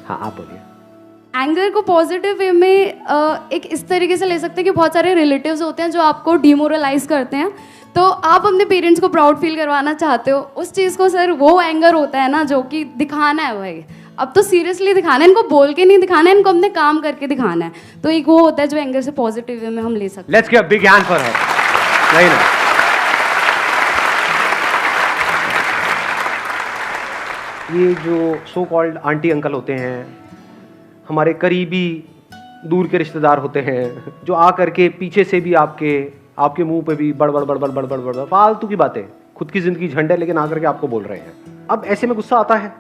हाँ आप बोलिए। एंगर को पॉजिटिव वे में एक इस तरीके से ले सकते हैं कि बहुत सारे रिलेटिव्स होते हैं जो आपको डिमोरलाइज करते हैं, तो आप अपने पेरेंट्स को प्राउड फील करवाना चाहते हो उस चीज़ को, सर वो एंगर होता है ना जो कि दिखाना है भाई, अब तो सीरियसली दिखाना है, इनको बोल के नहीं दिखाना है, इनको अपने काम करके दिखाना है, तो एक वो होता है जो एंगर से पॉजिटिव वे में हम ले सकते हैं। Let's give a big hand for हर। नहीं ना, ये जो सो कॉल्ड आंटी अंकल होते हैं, हमारे करीबी दूर के रिश्तेदार होते हैं, जो आ करके पीछे से भी आपके मुंह पे भी बड़ बड़ फालतू की बातें, खुद की जिंदगी झंड है लेकिन आकर के आपको बोल रहे हैं। अब ऐसे में गुस्सा आता है।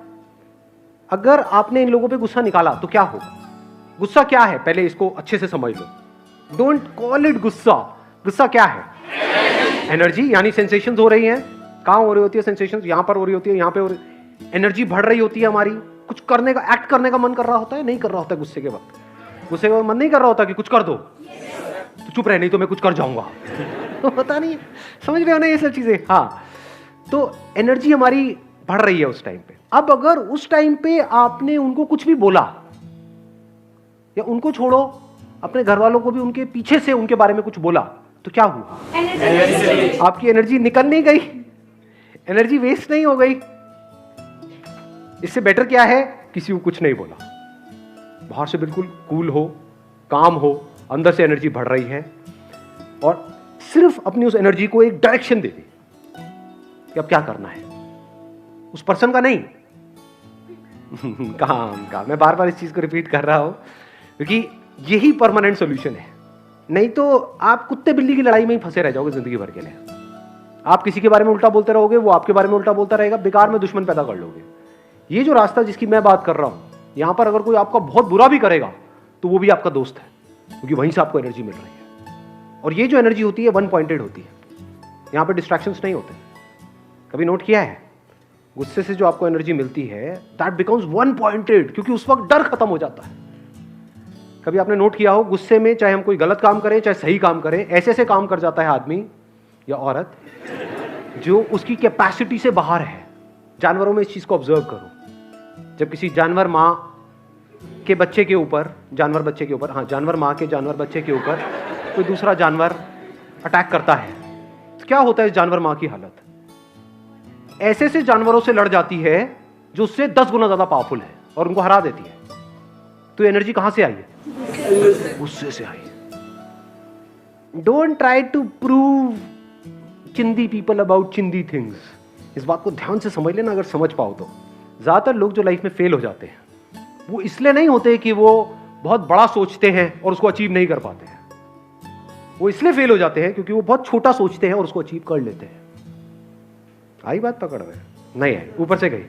अगर आपने इन लोगों पे गुस्सा निकाला तो क्या होगा? गुस्सा क्या है पहले इसको अच्छे से समझ लो। डोंट कॉल इट गुस्सा। गुस्सा क्या है? एनर्जी, यानी सेंसेशंस हो रही हैं। कहां हो रही होती है सेंसेशंस? यहां पर हो रही होती है, यहां पे हो रही, एनर्जी बढ़ रही होती है हमारी, कुछ करने का, एक्ट करने का मन कर रहा होता है, नहीं कर रहा होता है गुस्से के वक्त। गुस्से के वक्त मन नहीं कर रहा होता कि कुछ कर दो, तो चुप रहे नहीं तो मैं कुछ कर जाऊंगा। पता नहीं, समझ रहे हो ना ये सब चीजें? हाँ, तो एनर्जी हमारी बढ़ रही है उस टाइम पे। अब अगर उस टाइम पे आपने उनको कुछ भी बोला, या उनको छोड़ो अपने घर वालों को भी उनके पीछे से उनके बारे में कुछ बोला, तो क्या हुआ? आपकी एनर्जी निकल नहीं गई, एनर्जी वेस्ट नहीं हो गई। इससे बेटर क्या है? किसी को कुछ नहीं बोला, बाहर से बिल्कुल कूल हो, काम हो, अंदर से एनर्जी बढ़ रही है, और सिर्फ अपनी उस एनर्जी को एक डायरेक्शन दे दी कि अब क्या करना है, उस पर्सन का नहीं, काम का। मैं बार बार इस चीज को रिपीट कर रहा हूं क्योंकि यही परमानेंट सॉल्यूशन है। नहीं तो आप कुत्ते बिल्ली की लड़ाई में ही फंसे रह जाओगे जिंदगी भर के लिए। आप किसी के बारे में उल्टा बोलते रहोगे, वो आपके बारे में उल्टा बोलता रहेगा, बेकार में दुश्मन पैदा कर लोगे। ये जो रास्ता जिसकी मैं बात कर रहा हूं, यहां पर अगर कोई आपका बहुत बुरा भी करेगा तो वो भी आपका दोस्त है, क्योंकि वहीं से आपको एनर्जी मिल रही है। और ये जो एनर्जी होती है वन पॉइंटेड होती है, यहां पर डिस्ट्रैक्शंस नहीं होते। कभी नोट किया है? गुस्से से जो आपको एनर्जी मिलती है दैट बिकम्स वन पॉइंटेड, क्योंकि उस वक्त डर खत्म हो जाता है। कभी आपने नोट किया हो, गुस्से में चाहे हम कोई गलत काम करें चाहे सही काम करें, ऐसे ऐसे काम कर जाता है आदमी या औरत जो उसकी कैपेसिटी से बाहर है। जानवरों में इस चीज को ऑब्जर्व करो, जब किसी जानवर माँ के बच्चे के ऊपर, जानवर बच्चे के ऊपर, हाँ जानवर माँ के जानवर बच्चे के ऊपर कोई दूसरा जानवर अटैक करता है, तो क्या होता है इस जानवर माँ की हालत? ऐसे से जानवरों से लड़ जाती है जो उससे 10 गुना ज्यादा पावरफुल है और उनको हरा देती है। तो एनर्जी कहां से आई है? गुस्से से आई। डोंट ट्राई टू प्रूव चिंदी पीपल अबाउट चिंदी थिंग्स। इस बात को ध्यान से समझ लेना, अगर समझ पाओ तो। ज्यादातर लोग जो लाइफ में फेल हो जाते हैं वो इसलिए नहीं होते कि वो बहुत बड़ा सोचते हैं और उसको अचीव नहीं कर पाते हैं। वो इसलिए फेल हो जाते हैं क्योंकि वो बहुत छोटा सोचते हैं और उसको अचीव कर लेते हैं। आई बात पकड़ में? नहीं आई, ऊपर से गई।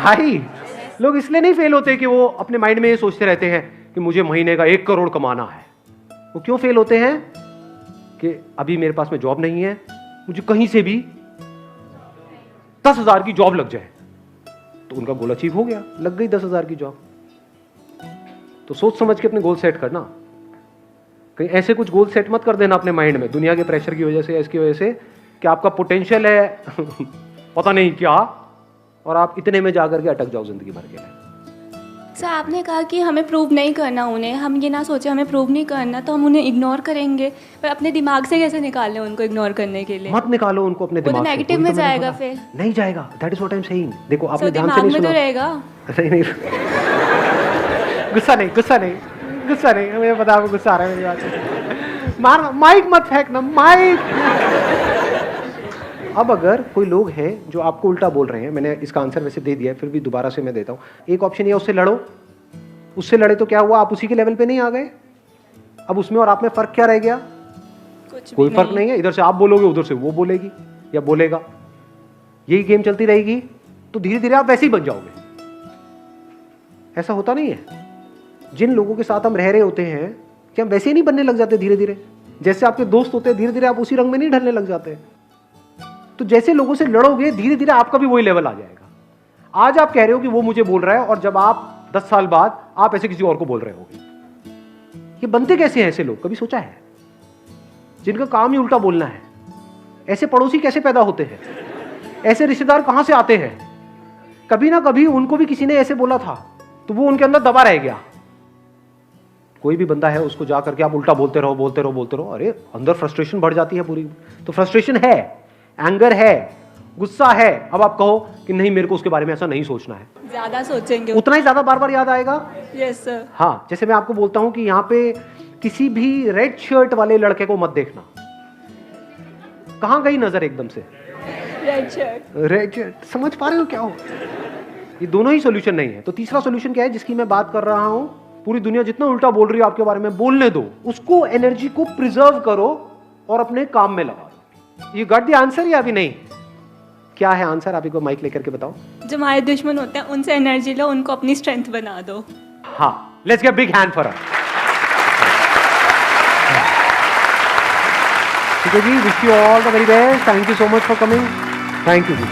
आई। लोग इसलिए नहीं फेल होते कि वो अपने माइंड में ये सोचते रहते हैं कि मुझे महीने का 1 करोड़ कमाना है। वो क्यों फेल होते हैं? कि अभी मेरे पास में जॉब नहीं है, मुझे कहीं से भी 10,000 की जॉब लग जाए, तो उनका गोल अचीव हो गया, लग गई 10,000 की जॉब। तो सोच समझ के अपने गोल सेट करना। कहीं ऐसे कुछ गोल सेट मत कर देना अपने माइंड में दुनिया के प्रेशर की वजह से, इसकी वजह से कि आपका पोटेंशियल है पता नहीं क्या, और आप इतने में जाकर के अटक जाओ जिंदगी भर के लिए। सर आपने कहा कि हमें प्रूव नहीं करना उन्हें, हम ये ना सोचे हमें प्रूव नहीं करना तो हम उन्हें इग्नोर करेंगे, पर अपने दिमाग से कैसे निकालें उनको इग्नोर करने के लिए? मत निकालो उनको अपने दिमाग से। नेगेटिव में जाएगा फिर। नहीं जाएगा, that is what I am saying. देखो आपने ध्यान से दिमाग नहीं में सुना। तो रहेगा। नहीं गुस्सा नहीं, गुस्सा नहीं, गुस्सा नहीं, मुझे पता है गुस्सा आ रहा है मेरी बात से। मार माइक मत फेंकना, माइक। अब अगर कोई लोग हैं जो आपको उल्टा बोल रहे हैं, मैंने इसका आंसर वैसे दे दिया है, फिर भी दोबारा से मैं देता हूं। एक ऑप्शन ये, उससे लड़ो। उससे लड़े तो क्या हुआ? आप उसी के लेवल पे नहीं आ गए। अब उसमें और आप में फर्क क्या रह गया? कोई फर्क नहीं है। इधर से आप बोलोगे, उधर से वो बोलेगी या बोलेगा, यही गेम चलती रहेगी, तो धीरे धीरे आप वैसे ही बन जाओगे। ऐसा होता नहीं है? जिन लोगों के साथ हम रह रहे होते हैं, क्या हम वैसे ही नहीं बनने लग जाते धीरे धीरे? जैसे आपके दोस्त होते हैं, धीरे धीरे आप उसी रंग में नहीं ढलने लग जाते? तो जैसे लोगों से लड़ोगे धीरे धीरे आपका भी वही लेवल आ जाएगा। आज आप कह रहे हो कि वो मुझे बोल रहा है, और जब आप 10 साल बाद आप ऐसे किसी और को बोल रहे होगे। ये बनते कैसे हैं ऐसे लोग? कभी सोचा है? जिनका काम ही उल्टा बोलना है। ऐसे पड़ोसी कैसे पैदा होते हैं? ऐसे रिश्तेदार कहां से आते हैं? कभी ना कभी उनको भी किसी ने ऐसे बोला था तो वो उनके अंदर दबा रह गया। कोई भी बंदा है उसको जा करके आप उल्टा बोलते रहो, अरे अंदर फ्रस्ट्रेशन बढ़ जाती है पूरी। तो फ्रस्ट्रेशन है, एंगर है, गुस्सा है। अब आप कहो कि नहीं मेरे को उसके बारे में ऐसा नहीं सोचना है, ज्यादा सोचेंगे उतना ही ज्यादा बार बार याद आएगा। Yes sir. हाँ, जैसे मैं आपको बोलता हूं कि यहाँ पे किसी भी रेड शर्ट वाले लड़के को मत देखना। कहां गई नजर एकदम से? Red shirt. समझ पा रहे हो क्या हो? ये दोनों ही सोल्यूशन नहीं है। तो तीसरा सोल्यूशन क्या है जिसकी मैं बात कर रहा हूं? पूरी दुनिया जितना उल्टा बोल रही है आपके बारे में, बोलने दो उसको, एनर्जी को प्रिजर्व करो और अपने काम में लगा दो। यू गॉट द आंसर या अभी नहीं? क्या है आंसर? आप एक बार माइक लेकर के बताओ। जो हमारे दुश्मन होते हैं उनसे एनर्जी लो, उनको अपनी स्ट्रेंथ बना दो। हाँ, let's get big hand for her. ठीक है जी, wish you all the very best. Thank you so much for coming. Thank you ji.